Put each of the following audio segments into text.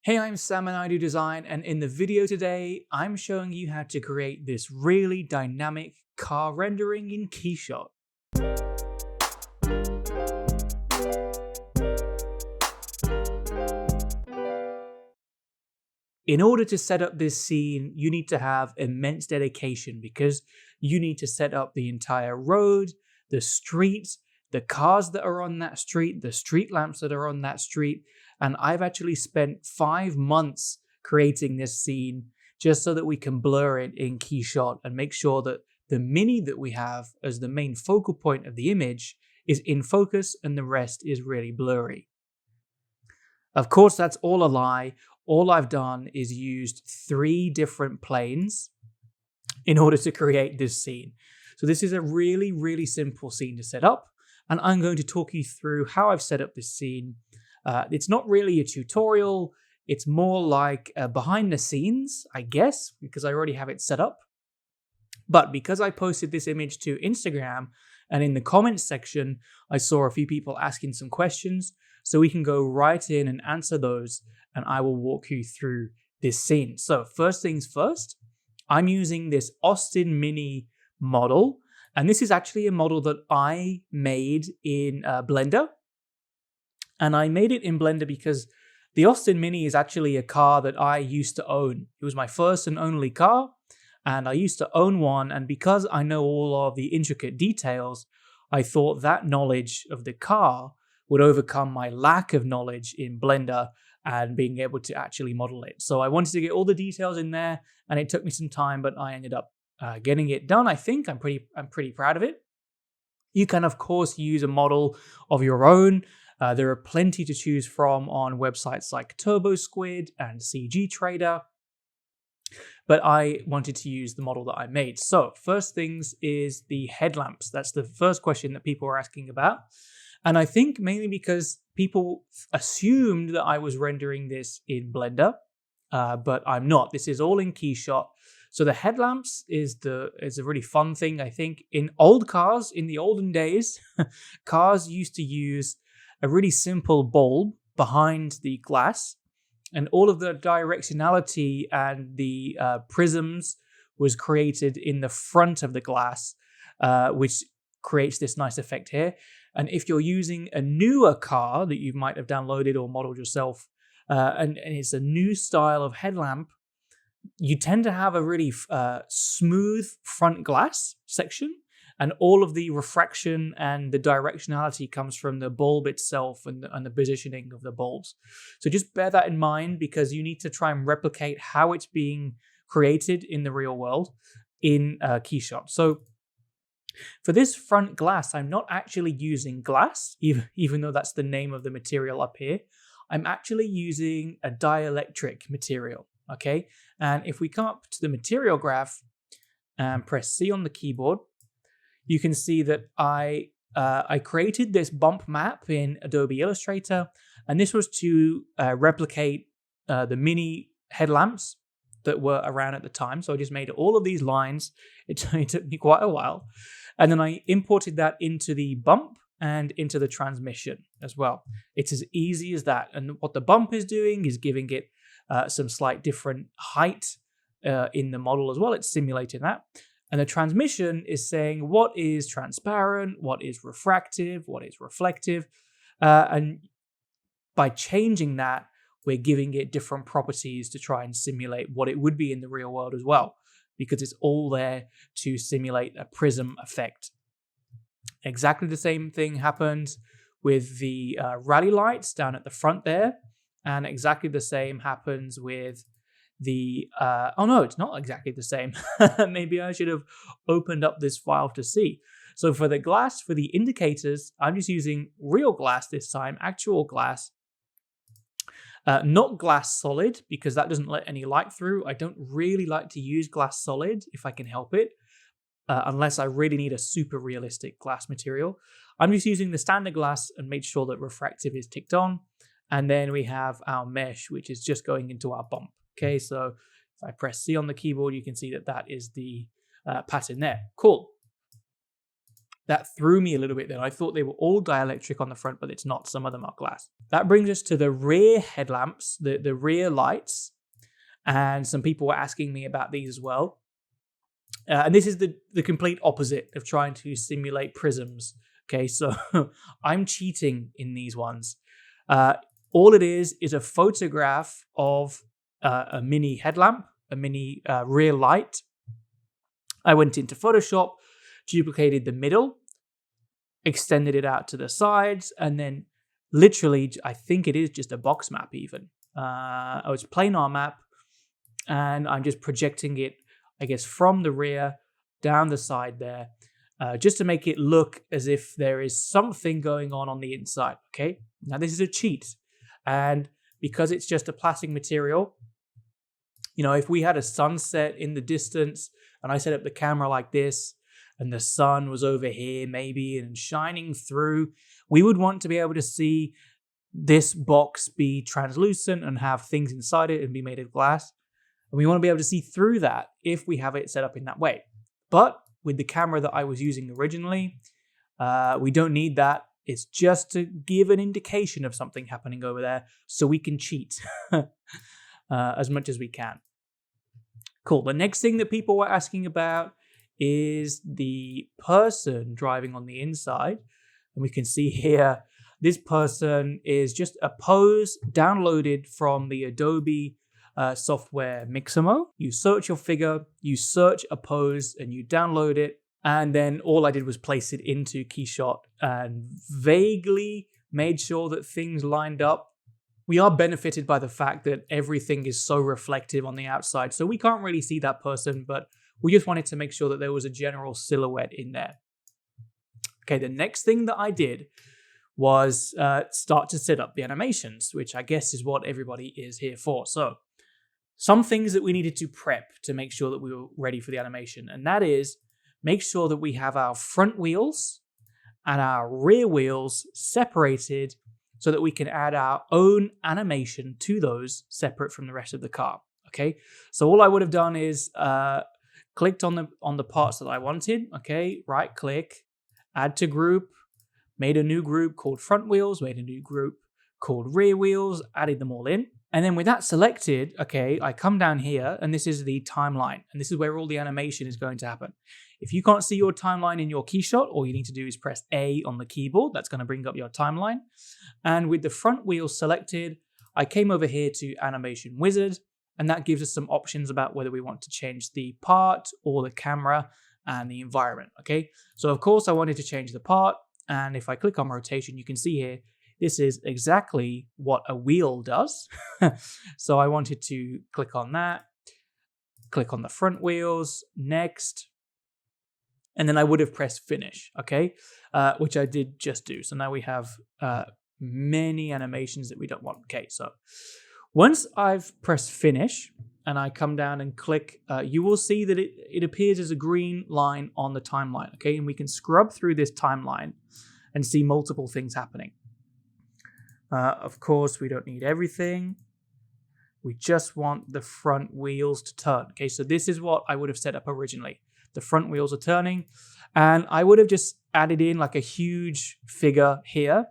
Hey, I'm Sam and I do design, and in the video today, I'm showing you how to create this really dynamic car rendering in Keyshot. In order to set up this scene, you need to have immense dedication because you need to set up the entire road, the street, the cars that are on that street, the street lamps that are on that street. And I've actually spent 5 months creating this scene just so that we can blur it in Keyshot and make sure that the mini that we have as the main focal point of the image is in focus and the rest is really blurry. Of course, that's all a lie. All I've done is used 3 different planes in order to create this scene. So this is a really simple scene to set up, and I'm going to talk you through how I've set up this scene. It's not really a tutorial, it's more like behind the scenes, I guess, because I already have it set up. But because I posted this image to Instagram, and in the comments section, I saw a few people asking some questions, so we can go right in and answer those, and I will walk you through this scene. So first things first, I'm using this Austin Mini model, and this is actually a model that I made in Blender. And I made it in Blender because the Austin Mini is actually a car that I used to own. It was my first and only car, and I used to own one, and because I know all of the intricate details, I thought that knowledge of the car would overcome my lack of knowledge in Blender and being able to actually model it. So I wanted to get all the details in there, and it took me some time, but I ended up getting it done. I think I'm pretty proud of it. You can of course use a model of your own. There are plenty to choose from on websites like TurboSquid and CG Trader, but I wanted to use the model that I made. So first things is the headlamps. That's the first question that people were asking about. And I think mainly because people assumed that I was rendering this in Blender, but I'm not. This is all in Keyshot. So the headlamps is a really fun thing. I think in old cars, in the olden days, cars used to use a really simple bulb behind the glass, and all of the directionality and the prisms was created in the front of the glass, which creates this nice effect here. And if you're using a newer car that you might have downloaded or modeled yourself, and it's a new style of headlamp, you tend to have a really smooth front glass section, and all of the refraction and the directionality comes from the bulb itself and the positioning of the bulbs. So just bear that in mind, because you need to try and replicate how it's being created in the real world in Keyshot. So for this front glass, I'm not actually using glass, even though that's the name of the material up here. I'm actually using a dielectric material, okay? And if we come up to the material graph and press C on the keyboard, you can see that I created this bump map in Adobe Illustrator, and this was to replicate the mini headlamps that were around at the time. So I just made all of these lines. It took me quite a while. And then I imported that into the bump and into the transmission as well. It's as easy as that. And what the bump is doing is giving it some slight different height in the model as well. It's simulating that. And the transmission is saying what is transparent, what is refractive, what is reflective. And by changing that, we're giving it different properties to try and simulate what it would be in the real world as well, because it's all there to simulate a prism effect. Exactly the same thing happens with the rally lights down at the front there, and exactly the same happens with the oh no, it's not exactly the same. Maybe I should have opened up this file to see. So for the glass, for the indicators, I'm just using real glass this time, actual glass. Not glass solid, because that doesn't let any light through. I don't really like to use glass solid if I can help it, unless I really need a super realistic glass material. I'm just using the standard glass and made sure that refractive is ticked on. And then we have our mesh, which is just going into our bump. Okay, so if I press C on the keyboard, you can see that that is the pattern there. Cool. That threw me a little bit then. I thought they were all dielectric on the front, but it's not. Some of them are glass. That brings us to the rear headlamps, the rear lights. And some people were asking me about these as well. And this is the complete opposite of trying to simulate prisms. Okay, so I'm cheating in these ones. All it is a photograph of a mini headlamp, a mini rear light. I went into Photoshop, duplicated the middle, extended it out to the sides, and then literally, I think it is just a box map even. It's a planar map, and I'm just projecting it, I guess, from the rear down the side there, just to make it look as if there is something going on the inside, okay? Now, this is a cheat, and because it's just a plastic material, if we had a sunset in the distance and I set up the camera like this and the sun was over here maybe and shining through, we would want to be able to see this box be translucent and have things inside it and be made of glass. And we want to be able to see through that if we have it set up in that way. But with the camera that I was using originally, we don't need that. It's just to give an indication of something happening over there so we can cheat as much as we can. Cool. The next thing that people were asking about is the person driving on the inside. And we can see here, this person is just a pose downloaded from the Adobe software Mixamo. You search your figure, you search a pose, and you download it. And then all I did was place it into Keyshot and vaguely made sure that things lined up. We are benefited by the fact that everything is so reflective on the outside, so we can't really see that person, but we just wanted to make sure that there was a general silhouette in there. Okay, the next thing that I did was start to set up the animations, which I guess is what everybody is here for. So, some things that we needed to prep to make sure that we were ready for the animation, and that is make sure that we have our front wheels and our rear wheels separated so that we can add our own animation to those separate from the rest of the car. Okay, so all I would have done is clicked on the parts that I wanted. Okay, right click, add to group, made a new group called front wheels, made a new group called rear wheels, added them all in. And then with that selected, okay, I come down here and this is the timeline. And this is where all the animation is going to happen. If you can't see your timeline in your Keyshot, all you need to do is press A on the keyboard. That's going to bring up your timeline. And with the front wheel selected, I came over here to Animation Wizard, and that gives us some options about whether we want to change the part or the camera and the environment, okay? So of course I wanted to change the part, and if I click on rotation, you can see here, this is exactly what a wheel does. So I wanted to click on that, click on the front wheels, next, and then I would have pressed finish, okay? Which I did just do. So now we have many animations that we don't want. Okay, so once I've pressed finish and I come down and click, you will see that it appears as a green line on the timeline, okay? And we can scrub through this timeline and see multiple things happening. Of course, we don't need everything. We just want the front wheels to turn. Okay, so this is what I would have set up originally. The front wheels are turning, and I would have just added in like a huge figure here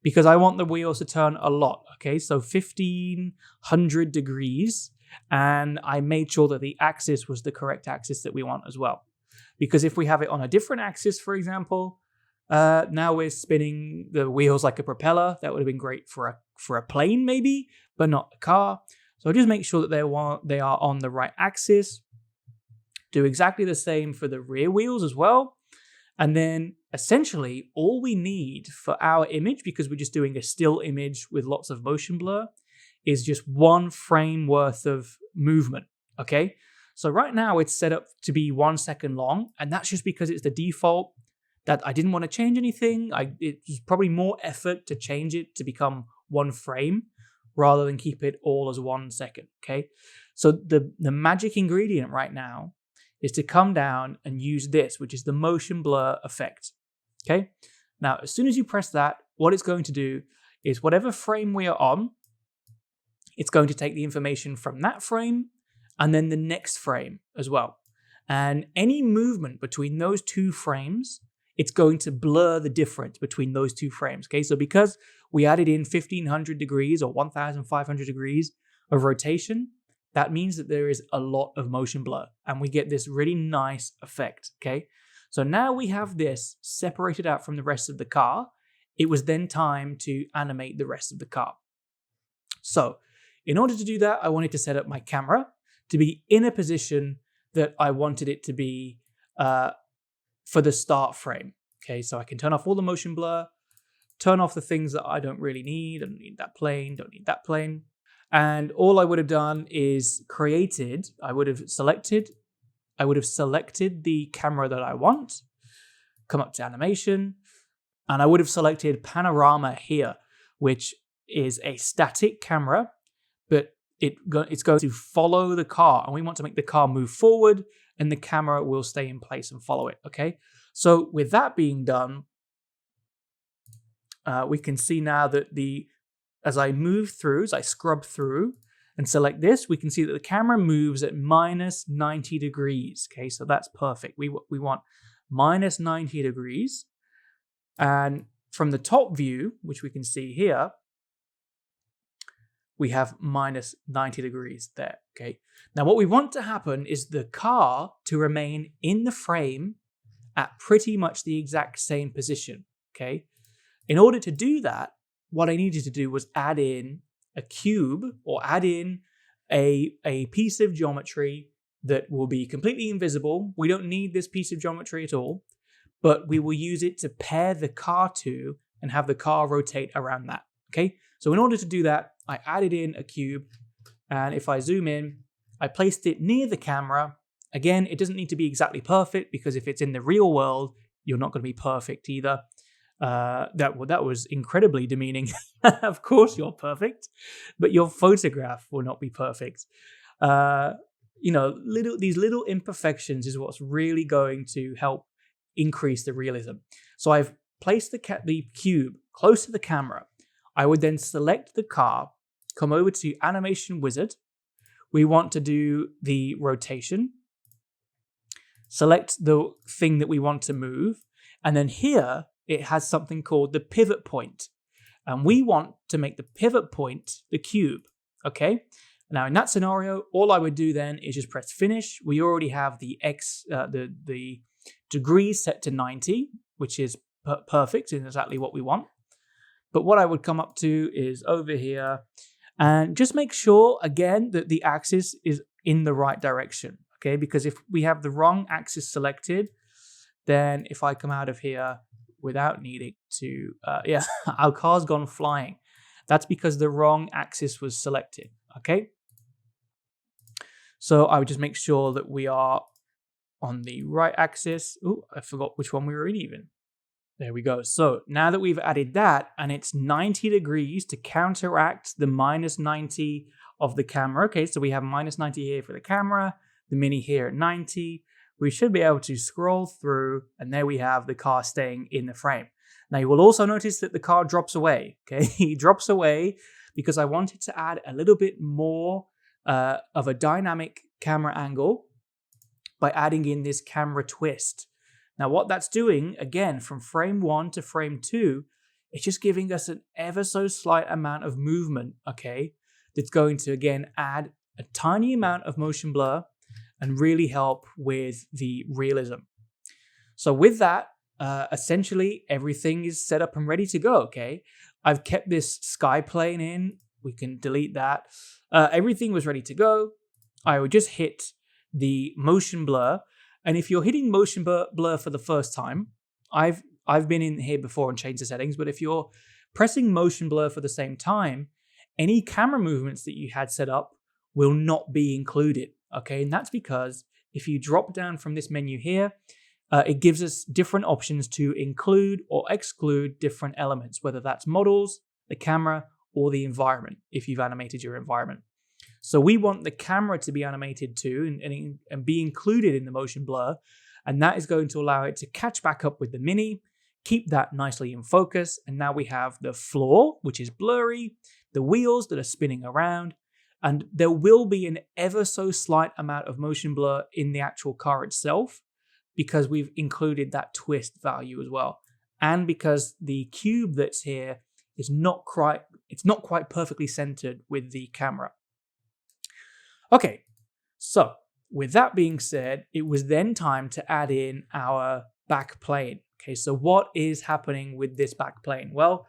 because I want the wheels to turn a lot. Okay, so 1500 degrees, and I made sure that the axis was the correct axis that we want as well. Because if we have it on a different axis, for example, now we're spinning the wheels like a propeller. That would have been great for a plane maybe, but not a car. So just make sure that they are on the right axis. Do exactly the same for the rear wheels as well. And then essentially all we need for our image, because we're just doing a still image with lots of motion blur, is just one frame worth of movement, okay? So right now it's set up to be 1 second long, and that's just because it's the default that I didn't want to change anything. It was probably more effort to change it to become one frame rather than keep it all as 1 second, okay? So the magic ingredient right now is to come down and use this, which is the motion blur effect, okay? Now, as soon as you press that, what it's going to do is whatever frame we are on, it's going to take the information from that frame and then the next frame as well. And any movement between those two frames it's going to blur the difference between those two frames. Okay, so because we added in 1500 degrees or 1500 degrees of rotation, that means that there is a lot of motion blur and we get this really nice effect. Okay, so now we have this separated out from the rest of the car. It was then time to animate the rest of the car. So in order to do that, I wanted to set up my camera to be in a position that I wanted it to be for the start frame. Okay, so I can turn off all the motion blur, turn off the things that I don't really need. I don't need that plane, don't need that plane. And all I would have done is I would have selected the camera that I want, come up to animation, and I would have selected panorama here, which is a static camera, but it's going to follow the car, and we want to make the car move forward and the camera will stay in place and follow it. Okay, so with that being done, we can see now that as I scrub through and select this, we can see that the camera moves at minus 90 degrees. Okay, so that's perfect. We want minus 90 degrees. And from the top view, which we can see here, we have minus 90 degrees there. Okay, now what we want to happen is the car to remain in the frame at pretty much the exact same position. Okay, in order to do that, what I needed to do was add in a cube or add in a piece of geometry that will be completely invisible. We don't need this piece of geometry at all, but we will use it to pair the car to and have the car rotate around that. Okay, so in order to do that, I added in a cube, and if I zoom in, I placed it near the camera. Again, it doesn't need to be exactly perfect because if it's in the real world, you're not going to be perfect either. That was incredibly demeaning. Of course you're perfect, but your photograph will not be perfect. These little imperfections is what's really going to help increase the realism. So I've placed the cube close to the camera. I would then select the car, come over to Animation Wizard. We want to do the rotation. Select the thing that we want to move. And then here, it has something called the pivot point. And we want to make the pivot point the cube. Okay? Now, in that scenario, all I would do then is just press Finish. We already have the the degrees set to 90, which is perfect and exactly what we want. But what I would come up to is over here and just make sure, again, that the axis is in the right direction, okay? Because if we have the wrong axis selected, then if I come out of here without needing to, our car's gone flying. That's because the wrong axis was selected, okay? So I would just make sure that we are on the right axis. Oh, I forgot which one we were in even. There we go. So now that we've added that, and it's 90 degrees to counteract the minus 90 of the camera. Okay, so we have minus 90 here for the camera, the Mini here at 90. We should be able to scroll through, and there we have the car staying in the frame. Now you will also notice that the car drops away. Okay, he drops away because I wanted to add a little bit more of a dynamic camera angle by adding in this camera twist. Now what that's doing, again, from frame 1 to frame 2, it's just giving us an ever so slight amount of movement, okay? That's going to, again, add a tiny amount of motion blur and really help with the realism. So with that, essentially everything is set up and ready to go, okay? I've kept this sky plane in. We can delete that. Everything was ready to go. I would just hit the motion blur. And if you're hitting motion blur for the first time, I've been in here before and changed the settings, but if you're pressing motion blur for the same time, any camera movements that you had set up will not be included, okay? And that's because if you drop down from this menu here, it gives us different options to include or exclude different elements, whether that's models, the camera, or the environment, if you've animated your environment. So we want the camera to be animated too and be included in the motion blur. And that is going to allow it to catch back up with the Mini, keep that nicely in focus. And now we have the floor, which is blurry, the wheels that are spinning around, and there will be an ever so slight amount of motion blur in the actual car itself. because we've included that twist value as well. And because the cube that's here is not quite perfectly centered with the camera. Okay, so with that being said, it was then time to add in our back plane. Okay, so what is happening with this back plane? Well,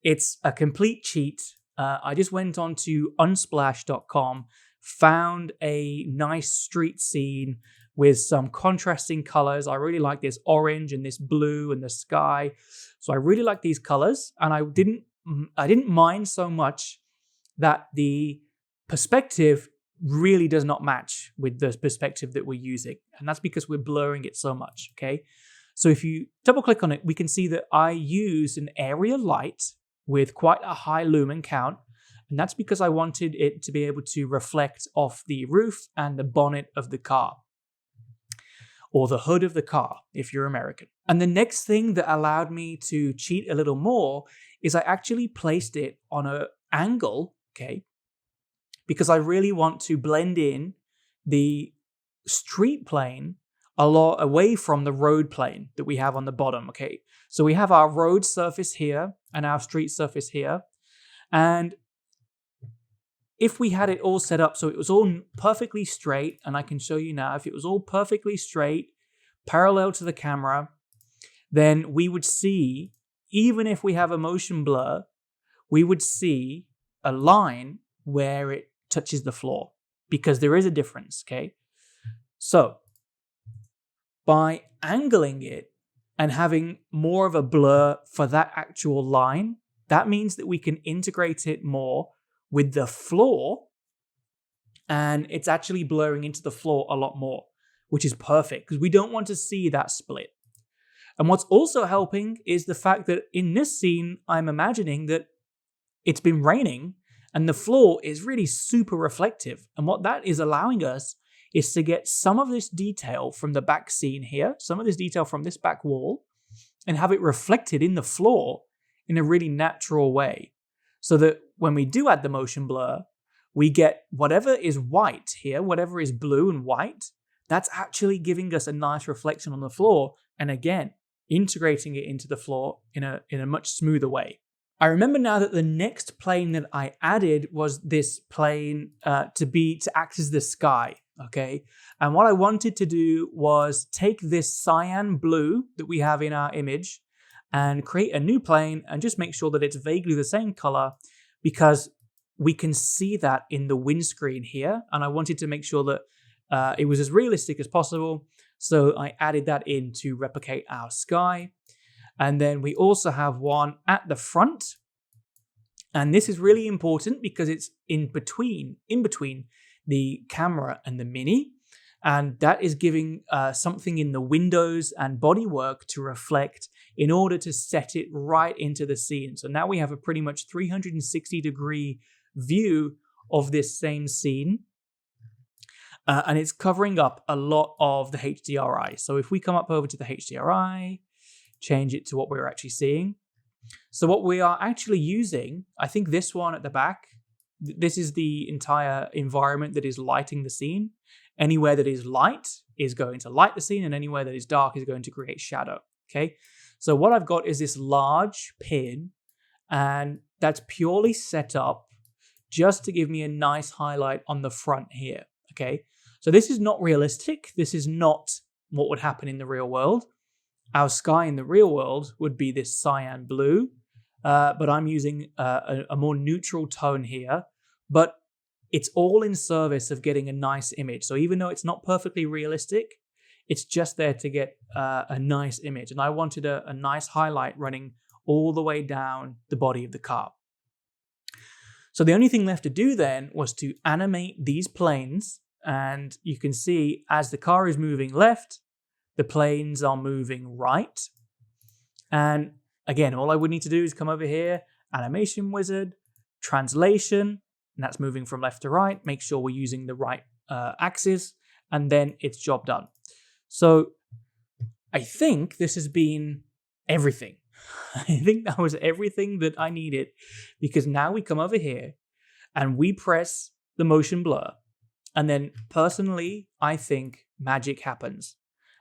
it's a complete cheat. I just went on to unsplash.com, found a nice street scene with some contrasting colors. I really like this orange and this blue and the sky. So I really like these colors, and I didn't mind so much that the perspective really does not match with the perspective that we're using. And that's because we're blurring it so much, okay? So if you double click on it, we can see that I used an area light with quite a high lumen count. And that's because I wanted it to be able to reflect off the roof and the bonnet of the car, or the hood of the car, if you're American. And the next thing that allowed me to cheat a little more is I actually placed it on an angle, okay? Because I really want to blend in the street plane a lot away from the road plane that we have on the bottom, okay? So we have our road surface here and our street surface here. And if we had it all set up so it was all perfectly straight, and I can show you now, if it was all perfectly straight, parallel to the camera, then we would see, even if we have a motion blur, we would see a line where it touches the floor, because there is a difference, okay? So by angling it and having more of a blur for that actual line, that means that we can integrate it more with the floor, and it's actually blurring into the floor a lot more, which is perfect because we don't want to see that split. And what's also helping is the fact that in this scene, I'm imagining that it's been raining and the floor is really super reflective. And what that is allowing us is to get some of this detail from the back scene here, some of this detail from this back wall, and have it reflected in the floor in a really natural way. So that when we do add the motion blur, we get whatever is white here, whatever is blue and white, that's actually giving us a nice reflection on the floor. And again, integrating it into the floor in a much smoother way. I remember now that the next plane that I added was this plane to act as the sky, okay? And what I wanted to do was take this cyan blue that we have in our image and create a new plane and just make sure that it's vaguely the same color, because we can see that in the windscreen here. And I wanted to make sure that it was as realistic as possible. So I added that in to replicate our sky. And then we also have one at the front. And this is really important because it's in between the camera and the Mini. And that is giving something in the windows and bodywork to reflect in order to set it right into the scene. So now we have a pretty much 360-degree view of this same scene. And it's covering up a lot of the HDRI. So if we come up over to the HDRI, change it to what we're actually seeing. So what we are actually using, I think this one at the back, this is the entire environment that is lighting the scene. Anywhere that is light is going to light the scene, and anywhere that is dark is going to create shadow, okay? So what I've got is this large pin, and that's purely set up just to give me a nice highlight on the front here, okay? So this is not realistic. This is not what would happen in the real world. Our sky in the real world would be this cyan blue, but I'm using a more neutral tone here. But it's all in service of getting a nice image. So even though it's not perfectly realistic, it's just there to get a nice image. And I wanted a nice highlight running all the way down the body of the car. So the only thing left to do then was to animate these planes. And you can see as the car is moving left, the planes are moving right. And again, all I would need to do is come over here, animation wizard, translation, and that's moving from left to right. Make sure we're using the right axis, and then it's job done. So I think this has been everything. I think that was everything that I needed, because now we come over here and we press the motion blur. And then personally, I think magic happens.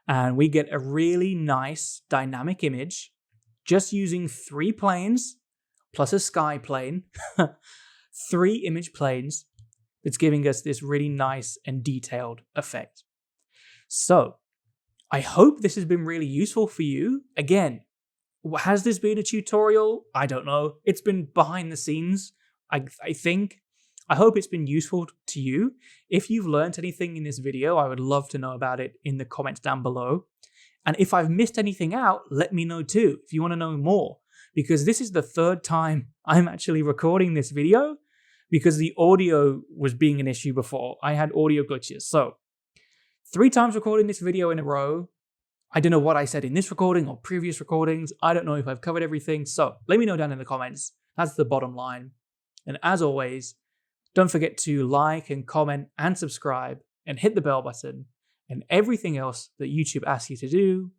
And we get a really nice dynamic image just using 3 planes plus a sky plane, 3 image planes that's giving us this really nice and detailed effect. So I hope this has been really useful for you. Again, has this been a tutorial? I don't know. It's been behind the scenes, I think. I hope it's been useful to you. If you've learned anything in this video, I would love to know about it in the comments down below. And if I've missed anything out, let me know too, if you want to know more. Because this is the 3rd time I'm actually recording this video, because the audio was being an issue before. I had audio glitches. So 3 times recording this video in a row. I don't know what I said in this recording or previous recordings. I don't know if I've covered everything. So let me know down in the comments. That's the bottom line. And as always, don't forget to like and comment and subscribe and hit the bell button and everything else that YouTube asks you to do.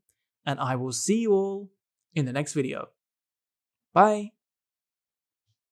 And I will see you all in the next video. Bye.